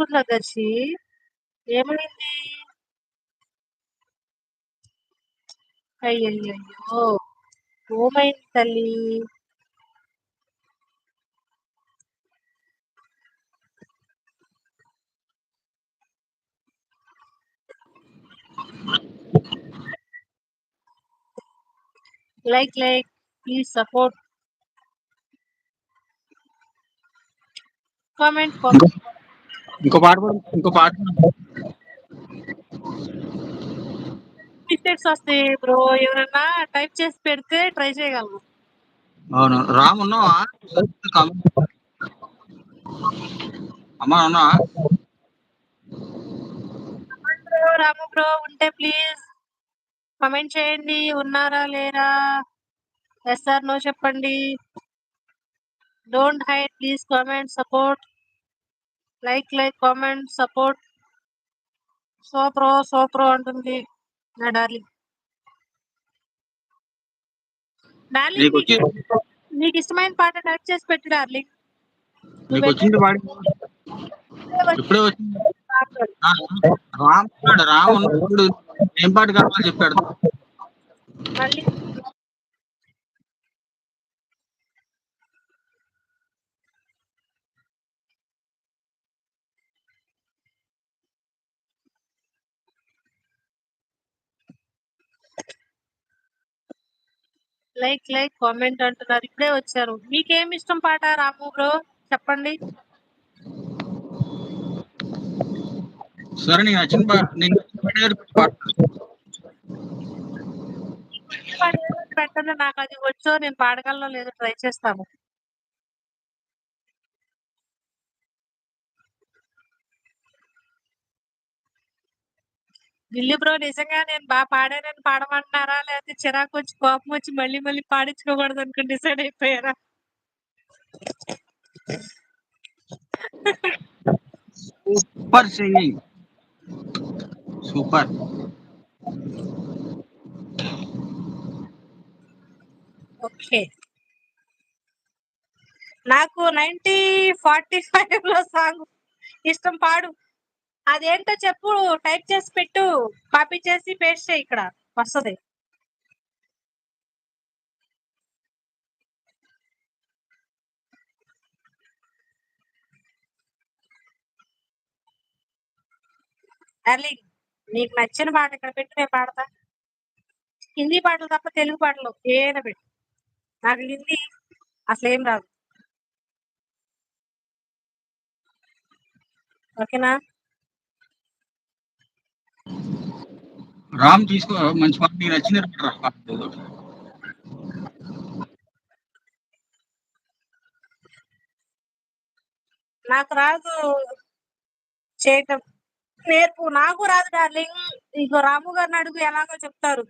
చూసుకుంటున్నా దర్శి. ఏమైంది? అయ్యయ్యో! ఏమైంది తల్లి? Like please support. కామెంట్ ఇంకో పాట మిస్టేక్స్ వస్తాయి బ్రో. ఎవరన్నా టైప్ చేసి పెడితే ట్రై చేయగలను. అవును. రామ్ ఉన్నావా? అమ్మా ఉన్నావా? రాము బ్రో ఉంటే ప్లీజ్ కామెంట్ చేయండి. ఉన్నారా లేరా? ఎస్ ఆర్ నో చెప్పండి. Don't hide, please comment support. Like comment support. సోప్రో అంటుంది నా డార్లింగ్. డార్లింగ్ నీకు ఇష్టమైన పాట టైప్ చేసి పెట్టు డార్లింగ్. నీకు వచ్చింది పాడి. ఇప్పుడే వచ్చింది. రామ్ ఉన్నప్పుడు ఏం పాట కావాలో చెప్పాడు. మళ్ళీ లైక్ కామెంట్ అంటున్నారు. ఇప్పుడే వచ్చారు. మీకేం ఇష్టం పాట రాము బ్రో చెప్పండి. సరే నీకు నచ్చిన పాట పెట్టండి. నాకు అది వచ్చో నేను పాడగలను లేదో ట్రై చేస్తాను. ఢిల్లీ బ్రో నిజంగా నేను బాగా పాడానని పాడమంటున్నారా, లేకపోతే చిరాకు వచ్చి కోపం వచ్చి మళ్ళీ పాడించుకోకూడదు అనుకుని డిసైడ్ అయిపోయారా? Super singing, super. ఓకే, నాకు 1945 లో సాంగ్ ఇష్టం. పాడు. అదేంటో చెప్పు, టైప్ చేసి పెట్టు, కాపీ చేసి పేస్ట్ చేయి, ఇక్కడ వస్తుంది. డార్లింగ్ నీకు నచ్చిన పాట ఇక్కడ పెట్టి నేను పాడతా. హిందీ పాటలు తప్ప తెలుగు పాటలు ఏదైనా పెట్టు. నాకు హిందీ అసలు ఏం రాదు. ఓకేనా? రామ్ తీసుకో, మంచి పాట నీకు నచ్చింది. నాకు రాదు చేయటం, నేర్పు. నాకు రాదు డార్లింగ్. ఇగో రాము గారిని అడుగు, ఎలాగో చెప్తారు.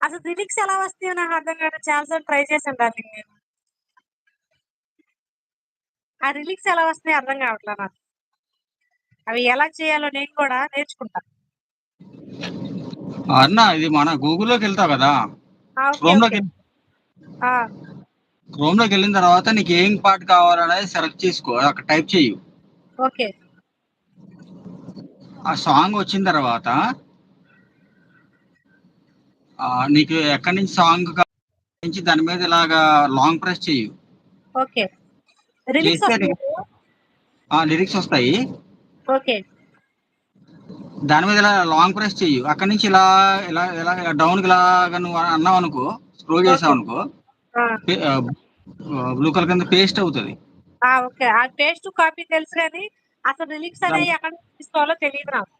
అసలు లిరిక్స్ ఎలా వస్తాయో నాకు అర్థం కాదు. చాలాసార్లు ట్రై చేశాను డార్లింగ్ నేను. ఆ లిరిక్స్ ఎలా వస్తాయో అర్థం కావట్లా నాకు. అవి ఎలా చేయాలో నేను కూడా నేర్చుకుంటా. అన్న ఇది మన గూగుల్లోకి వెళ్తావు కదా, క్రోమ్ లోకి వెళ్ళిన తర్వాత నీకు ఏం పాట కావాలనేది సెలెక్ట్ చేసుకో, అక్కడ టైప్ చేయు. ఓకే, ఆ సాంగ్ వచ్చిన తర్వాత నీకు ఎక్కడి నుంచి సాంగ్ నుంచి దాని మీద ఇలాగా లాంగ్ ప్రెస్ చేయు. ఓకే, చేస్తే లిరిక్స్ వస్తాయి. ఓకే, దాని మీద ఇలా లాంగ్ ప్రెస్ చేయు. అక్కడి నుంచి ఇలా ఇలా ఇలా డౌన్ ఇలాగా నువ్వు అన్నావు అనుకో, స్క్రోల్ చేసావు అనుకో, బ్లూ కలర్ కింద పేస్ట్ అవుతుంది. ఓకే. ఆ పేస్ట్ కాపీ తెలుసు కానీ అసలు లిరిక్స్ అనేవి ఎక్కడ తీసుకోవాలో తెలియదు నాకు.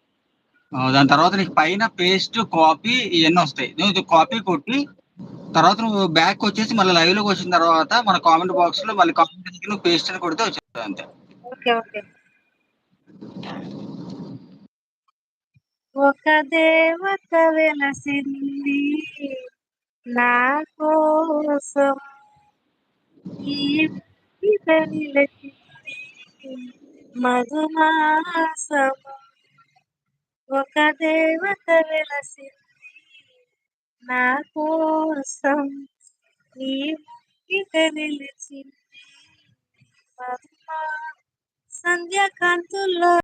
దాని తర్వాత నీకు పైన పేస్ట్ కాపీ ఇవన్నీ వస్తాయి. నువ్వు కాపీ కొట్టి తర్వాత నువ్వు బ్యాక్ వచ్చేసి మళ్ళీ లైవ్ లోకి వచ్చిన తర్వాత మన కామెంట్ బాక్స్ లో మళ్ళీ కామెంట్ నువ్వు పేస్ట్ అని కొడితే వచ్చేస్తుంది అంతే. Okay, okay. ఒక దేవత వెలసింది నా కోసం, ఈ మధుమాసం. ఒక దేవత వెలసింది నా కోసం, ఈ నిలిచింది సంధ్యాకాంతుల్లో